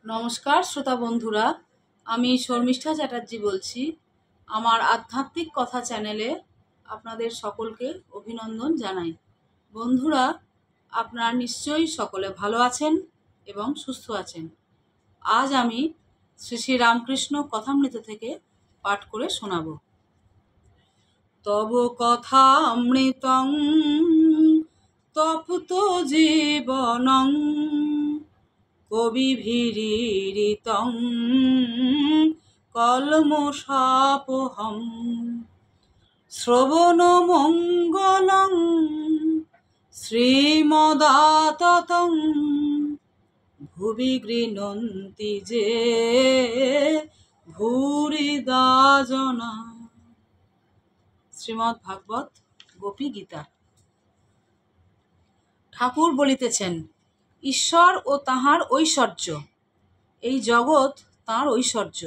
নমস্কার শ্রোতা বন্ধুরা, আমি শর্মিষ্ঠা চ্যাটার্জি বলছি। আমার আধ্যাত্মিক কথা চ্যানেলে আপনাদের সকলকে অভিনন্দন জানাই। বন্ধুরা, আপনারা নিশ্চয়ই সকলে ভালো আছেন এবং সুস্থ আছেন। আজ আমি শ্রী শ্রী রামকৃষ্ণ কথামৃত থেকে পাঠ করে শোনাব। তব কথা অমৃতং তপ্ত জীবনং কবিভিরীরিতং কলমশাপহম শ্রবণমঙ্গলং শ্রীমদাততং ভুবি গৃণন্তি যে ভূরিদা জনা। শ্রীমদ্ ভাগবত গোপী গীতা। ঠাকুর বলিতেছেন, ঈশ্বর ও তাঁহার ঐশ্বর্য, এই জগৎ তাঁর ঐশ্বর্য।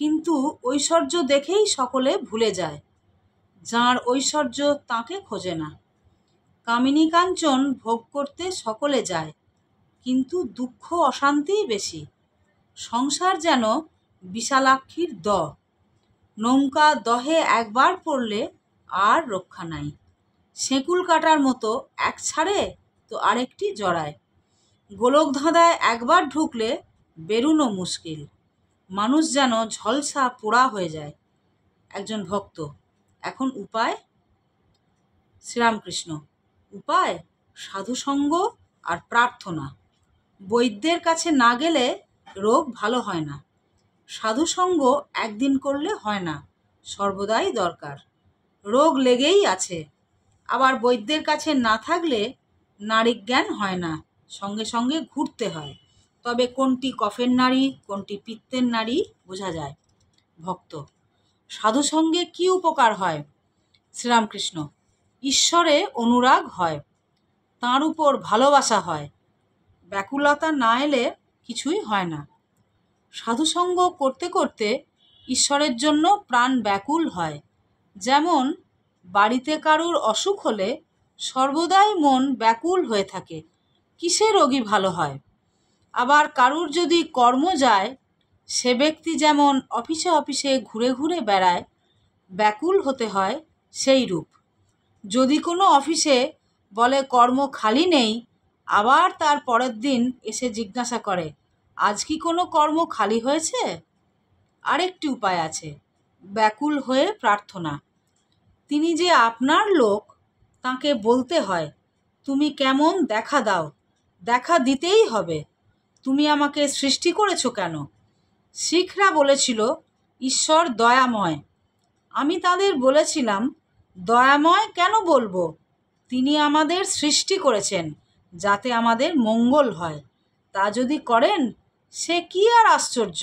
কিন্তু ঐশ্বর্য দেখেই সকলে ভুলে যায়, যাঁর ঐশ্বর্য তাঁকে খোঁজে না। কামিনী কাঞ্চন ভোগ করতে সকলে যায়, কিন্তু দুঃখ অশান্তিই বেশি। সংসার যেন বিশালাক্ষীর দ, নৌকা দহে একবার পড়লে আর রক্ষা নাই। সেকুল কাটার মতো এক ছাড়ে তো আরেকটি জড়ায়। গোলক ধাঁধায় একবার ঢুকলে বেরুনো মুশকিল। মানুষ যেন ঝলসা পোড়া হয়ে যায়। একজন ভক্ত, এখন উপায়? শ্রীরামকৃষ্ণ: উপায় সাধুসঙ্গ আর প্রার্থনা। বৈদ্যের কাছে না গেলে রোগ ভালো হয় না। সাধুসঙ্গ একদিন করলে হয় না, সর্বদাই দরকার। রোগ লেগেই আছে। আবার বৈদ্যের কাছে না থাকলে নাড়িজ্ঞান হয় না, সঙ্গে সঙ্গে ঘুরতে হয়। তবে কোনটি কফের নাড়ি, কোনটি পিত্তের নাড়ি বোঝা যায়। ভক্ত: সাধুসঙ্গে কি উপকার হয়? শ্রীরামকৃষ্ণ: ঈশ্বরে অনুরাগ হয়, তাঁর উপর ভালোবাসা হয়। ব্যাকুলতা না এলে কিছুই হয় না। সাধুসঙ্গ করতে করতে ঈশ্বরের জন্য প্রাণ ব্যাকুল হয়। যেমন বাড়িতে কারুর অসুখ হলে সর্বদাই মন ব্যাকুল হয়ে থাকে, কিসে রোগী ভালো হয়। আবার কারুর যদি কর্ম যায়, সে ব্যক্তি যেমন অফিসে অফিসে ঘুরে ঘুরে বেড়ায়, ব্যাকুল হতে হয় সেই রূপ। যদি কোনো অফিসে বলে কর্ম খালি নেই, আবার তার পরের দিন এসে জিজ্ঞাসা করে, আজ কি কোনো কর্ম খালি হয়েছে? আরেকটি উপায় আছে, ব্যাকুল হয়ে প্রার্থনা। তিনি যে আপনার লোক, তাকে বলতে হয়, তুমি কেমন দেখা দাও, দেখা দিতেই হবে। তুমি আমাকে সৃষ্টি করেছো কেন? শিখরা বলেছিল, ঈশ্বর দয়াময়। আমি তাদের বলেছিলাম, দয়াময় কেন বলবো? তিনি আমাদের সৃষ্টি করেছেন যাতে আমাদের মঙ্গল হয়। তা যদি করেন, সে কি আর আশ্চর্য?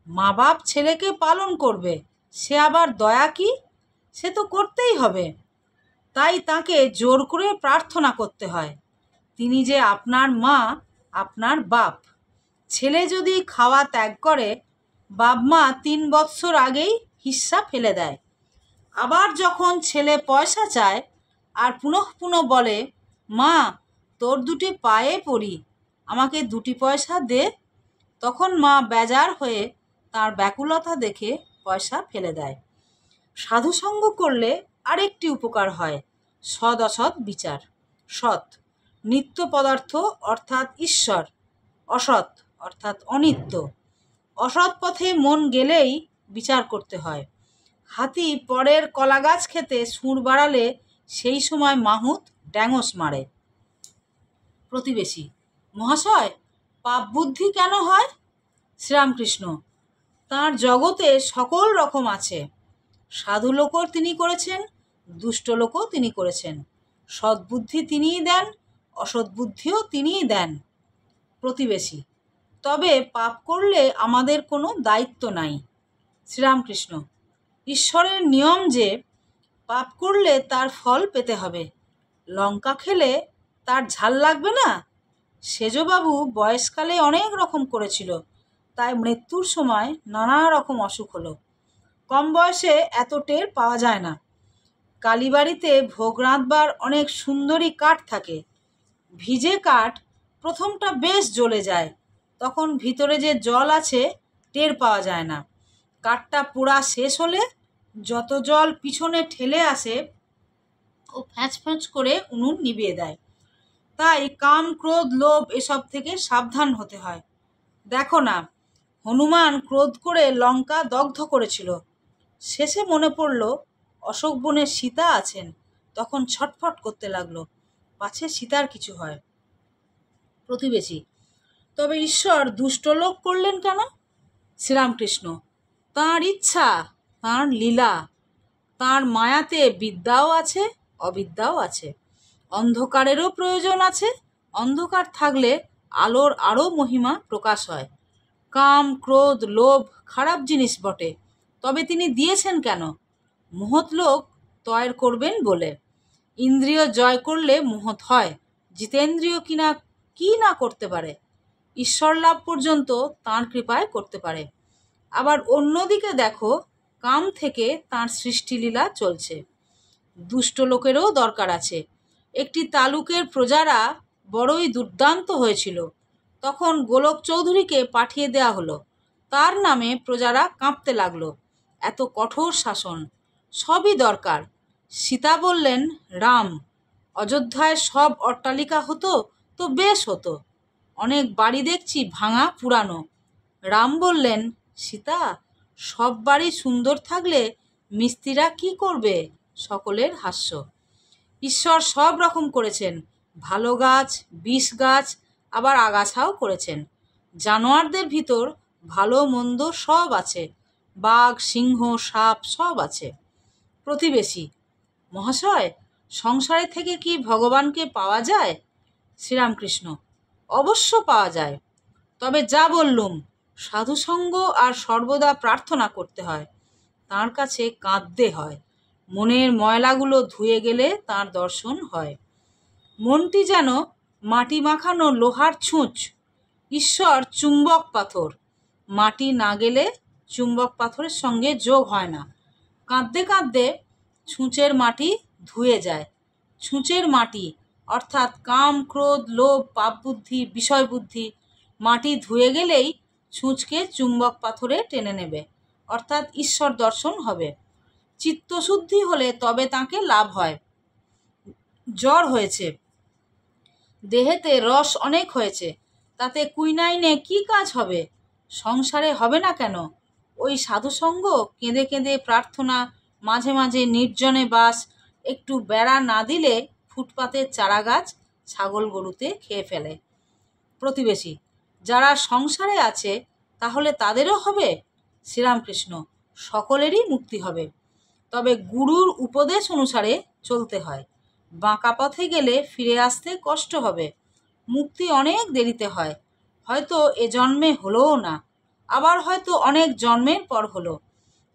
মা বাপ ছেলেকে পালন করবে, সে আবার দয়া কি? সে তো করতেই হবে। তাই তাকে জোর করে প্রার্থনা করতে হয়। তিনি যে আপনার মা, আপনার বাপ। ছেলে যদি খাওয়া ত্যাগ করে, বাপ মা 3 বৎসর আগেই হিস্সা ফেলে দেয়। আবার যখন ছেলে পয়সা চায় আর পুনঃ পুনঃ বলে, মা তোর 2টি পায়ে পড়ি, আমাকে 2টি পয়সা দে, তখন মা বেজার হয়ে তার ব্যাকুলতা দেখে পয়সা ফেলে দেয়। সাধুসঙ্গ করলে আরেকটি উপকার হয়, সৎ অসৎ বিচার। সৎ নিত্য পদার্থ অর্থাৎ ঈশ্বর, অসৎ অর্থাৎ অনিত্য। অসৎ পথে মন গেলেই বিচার করতে হয়। হাতি পরের কলাগাছ খেতে সুর বাড়ালে সেই সময় মাহুত ড্যাঙস মারে। প্রতিবেশী: মহাশয়, পাপ বুদ্ধি কেন হয়? শ্রীরামকৃষ্ণ: তাঁর জগতে সকল রকম আছে। সাধু লোকও তিনি করেছেন, দুষ্ট লোকও তিনি করেছেন। সদ্বুদ্ধি তিনিই দেন, অসৎবুদ্ধিও তিনিই দেন। প্রতিবেশী: তবে পাপ করলে আমাদের কোনো দায়িত্ব নাই। শ্রীরামকৃষ্ণ: ঈশ্বরের নিয়ম যে পাপ করলে তার ফল পেতে হবে। লঙ্কা খেলে তার ঝাল লাগবে না? সেজবাবু বয়সকালে অনেক রকম করেছিল, তাই মৃত্যুর সময় নানা রকম অসুখ হলো। কম বয়সে এত টের পাওয়া যায় না। কালীবাড়িতে ভোগ রাঁধবার অনেক সুন্দরী কাঠ থাকে। ভিজে কাঠ প্রথমটা বেশ জ্বলে যায়, তখন ভিতরে যে জল আছে টের পাওয়া যায় না। কাঠটা পোড়া শেষ হলে যত জল পিছনে ঠেলে আসে ও ফ্যাঁচ ফ্যাঁচ করে উনুন নিভিয়ে দেয়। তাই কাম, ক্রোধ, লোভ এসব থেকে সাবধান হতে হয়। দেখো না, হনুমান ক্রোধ করে লঙ্কা দগ্ধ করেছিল। শেষে মনে পড়ল অশোক বনে সীতা আছেন, তখন ছটফট করতে লাগলো, পাছে সীতার কিছু হয়। প্রতিবেশী: তবে ঈশ্বর দুষ্ট লোক করলেন কেন? শ্রীরামকৃষ্ণ: তাঁর ইচ্ছা, তাঁর লীলা, তাঁর মায়াতে বিদ্যাও আছে, অবিদ্যাও আছে। অন্ধকারেরও প্রয়োজন আছে। অন্ধকার থাকলে আলোর আরও মহিমা প্রকাশ হয়। কাম, ক্রোধ, লোভ খারাপ জিনিস বটে, তবে তিনি দিয়েছেন কেন? মহৎ লোক তয়ের করবেন বলে। ইন্দ্রিয় জয় করলে মহৎ হয়। জিতেন্দ্রিয় কি না করতে পারে, ঈশ্বর লাভ পর্যন্ত তাঁর কৃপায় করতে পারে। আবার অন্যদিকে দেখো, কাম থেকে তাঁর সৃষ্টিলীলা চলছে। দুষ্ট লোকেরও দরকার আছে। একটি তালুকের প্রজারা বড়ই দুর্দান্ত হয়েছিল, তখন গোলক চৌধুরীকে পাঠিয়ে দেয়া হলো। তার নামে প্রজারা কাঁপতে লাগলো। এত কঠোর শাসন, সবই দরকার। সীতা বললেন, রাম, অযোধ্যায় সব অট্টালিকা হতো তো বেশ হতো। অনেক বাড়ি দেখছি ভাঙা পুরানো। রাম বললেন, সীতা, সব বাড়ি সুন্দর থাকলে মিস্ত্রিরা কি করবে? সকলের হাস্য। ঈশ্বর সব রকম করেছেন, ভালো গাছ, বিষ গাছ, আবার আগাছাও করেছেন। জানোয়ারদের ভিতর ভালো মন্দ সব আছে, বাঘ, সিংহ, সাপ সব আছে। প্রতিবেশী: মহাশয়, সংসারে থেকে কি ভগবানকে পাওয়া যায়? শ্রীরামকৃষ্ণ: অবশ্য পাওয়া যায়, তবে যা বললুম, সাধুসঙ্গ আর সর্বদা প্রার্থনা করতে হয়। তাঁর কাছে কাঁদতে হয়। মনের ময়লাগুলো ধুয়ে গেলে তাঁর দর্শন হয়। মনটি যেন মাটি মাখানো লোহার ছুঁচ। ঈশ্বর চুম্বক পাথর। মাটি না গেলে চুম্বক পাথরের সঙ্গে যোগ হয় না। কাঁদতে কাঁদতে ছুঁচের মাটি ধুয়ে যায়। ছুঁচের মাটি অর্থাৎ কাম, ক্রোধ, লোভ, পাপ বুদ্ধি, বিষয় বুদ্ধি মাটি ধুয়ে গেলেই ছুঁচকে চুম্বক পাথরে টেনে নেবে, অর্থাৎ ঈশ্বর দর্শন হবে। চিত্তশুদ্ধি হলে তবে তাকে লাভ হয়। জ্বর হয়েছে, দেহেতে রস অনেক হয়েছে, তাতে কুইনাইনে কি কাজ হবে? সংসারে হবে না কেন? ওই সাধুসঙ্গ, কেঁদে কেঁদে প্রার্থনা, মাঝে মাঝে নির্জনে বাস, একটু বেড়া না দিলে ফুটপাতের চারাগাছ ছাগল গরুতে খেয়ে ফেলে। প্রতিবেশী: যারা সংসারে আছে তাহলে তাদেরও হবে? শ্রীরামকৃষ্ণ: সকলেরই মুক্তি হবে, তবে গুরুর উপদেশ অনুসারে চলতে হয়। বাঁকা পথে গেলে ফিরে আসতে কষ্ট হবে। মুক্তি অনেক দেরিতে হয়, হয়তো এ জন্মে হলোও না, আবার হয়তো অনেক জন্মের পর হলো।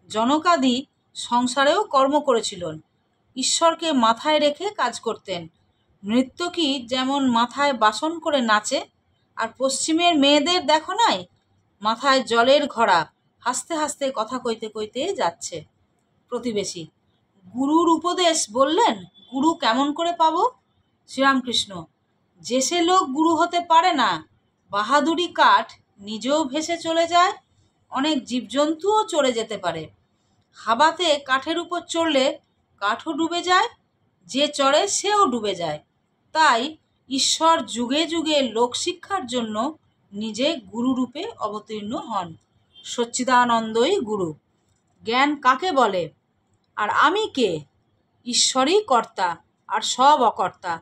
জনকাদি সংসারেও কর্ম করেছিলেন, ঈশ্বরকে মাথায় রেখে কাজ করতেন। নৃত্যকী যেমন মাথায় বাসন করে নাচে, আর পশ্চিমের মেয়েদের দেখো নাই, মাথায় জলের ঘড়া, হাসতে হাসতে কথা কইতে কইতে যাচ্ছে। প্রতিবেশী: গুরুর উপদেশ বললেন, গুরু কেমন করে পাবো? শ্রীরামকৃষ্ণ: যে সে লোক গুরু হতে পারে না, বাহাদুরি কাঠ নিজেও ভেসে চলে যায়, অনেক জীবজন্তুও চড়ে যেতে পারে। হাবাতে কাঠের উপর চড়লে কাঠও ডুবে যায়, যে চড়ে সেও ডুবে যায়। তাই ঈশ্বর যুগে যুগে লোকশিক্ষার জন্য নিজে গুরুরূপে অবতীর্ণ হন। সচ্চিদানন্দই গুরু। জ্ঞান কাকে বলে? আর আমি কে? ঈশ্বরই কর্তা, আর সব অকর্তা,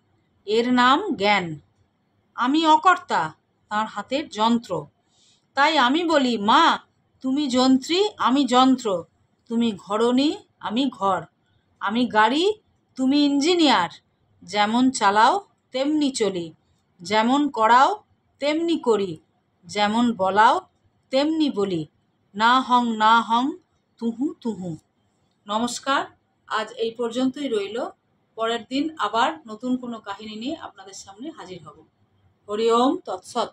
এর নাম জ্ঞান। আমি অকর্তা, তাঁর হাতের যন্ত্র। তাই আমি বলি, মা তুমি যন্ত্রী, আমি যন্ত্র। তুমি ঘরণী, আমি ঘর। আমি গাড়ি, তুমি ইঞ্জিনিয়ার। যেমন চালাও তেমনি চলি, যেমন করাও তেমনি করি, যেমন বলাও তেমনি বলি। না হং না হং, তুহু তুহু। নমস্কার, আজ এই পর্যন্তই রইল। পরের দিন আবার নতুন কোনো কাহিনী নিয়ে আপনাদের সামনে হাজির হব। হরি ওম তৎসৎ।